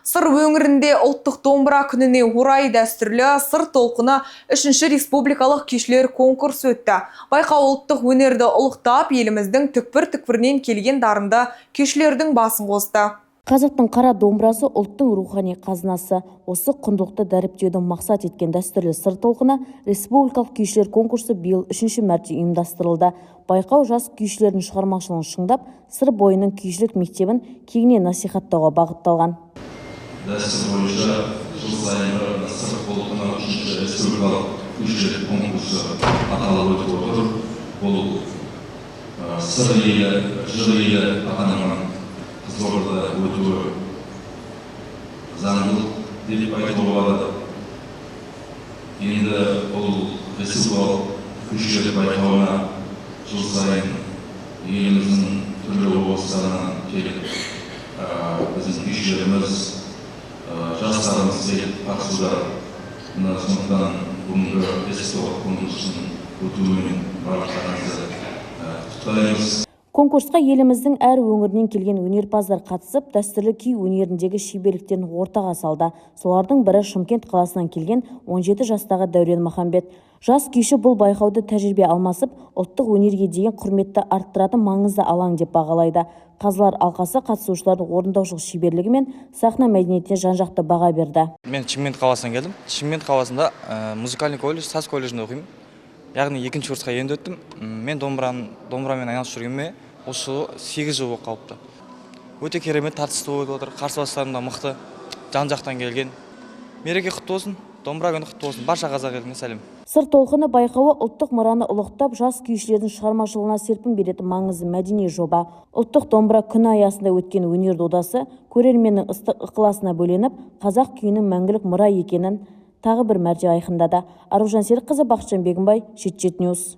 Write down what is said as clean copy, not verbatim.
Сыр өңірінде ұлттық домбыра күніне орай дәстүрлі сыр толқыны 3-ші республикалық күйшілер конкурсы өтті. Байқау ұлттық өнерді ұлықтап, еліміздің түкпір-түкпірінен келген дарынды күйшілердің басын қосты. Қазақтың қара домбырасы ұлттың рухани қазынасы. Осы құндылықты дәріптеуді мақсат еткен дәстүрлі сыр толқыны республикалық күйшілер конкурсы биыл 3-ші мәрте ұйымдастырылды. Байқау жас күйшілердің шығармашылығын шыңдап, сыр бойының күйшілік мектебін кеңінен насихаттауға бағытталған. Дәстүр бойынша жыл сайын сыр толқыны 3-ші республикалық күйшілер конкурсы аталып өтіп отыр. Бұл сыр елі, жыр елі атанған Қызылордада өтуі заңдылық деп айтуға болады. Енді бұл республикалық күйшілер байқауына жыл сайын еліміздің түрлі облыстарынан келіп, біздің күйшілеріміз, жастарымыз келіп қатысуда. Сондықтан бүгінгі республикалық конкурстың өтуімен барлықтарыңызды құттықтаймыз. Конкурсқа еліміздің әр өңірінен келген өнерпаздар қатысып, дәстүрлі күй өнеріндегі шеберліктерін ортаға салды. Солардың бірі Шымкент қаласынан келген 17 жастағы Дәурен Махамбет. Жас күйші бұл байқауды тәжірибе алмасып, ұлттық өнерге деген құрметті арттыратын маңызды алаң деп бағалайды. Қазылар алқасы қатысушылардың орындаушылық шеберлігі мен сахна мәдениетіне жан-жақты баға берді. Мен Шымкент қаласынан келдім. Шымкент қаласында музыкальный колледж, саз колледжінде оқимын. Яғни 2-ші курсқа енді өттім. Мен домбырамен айналысып жүргеніме осы 8 жыл болып қалыпты. Өте керемет тартысты болып отыр. Қарсыластарым да мықты, жан-жақтан келген. Мереке құтты болсын, домбыра күні құтты болсын. Барша қазақ еліне сәлем. Сыр толқыны байқауы ұлттық мұраны ұлықтап, жас күйшілердің шығармашылығына серпін беретін маңызды мәдени жоба. Ұлттық домбыра күні аясында өткен өнер додасы көрерменнің ыстық ықыласына бөленіп, қазақ күйінің мәңгілік мұра екенін тағы бір мәрте айқындады. Аружан Серікқызы, Бақытжан Бегімбай, Шет-Шет Ньюс.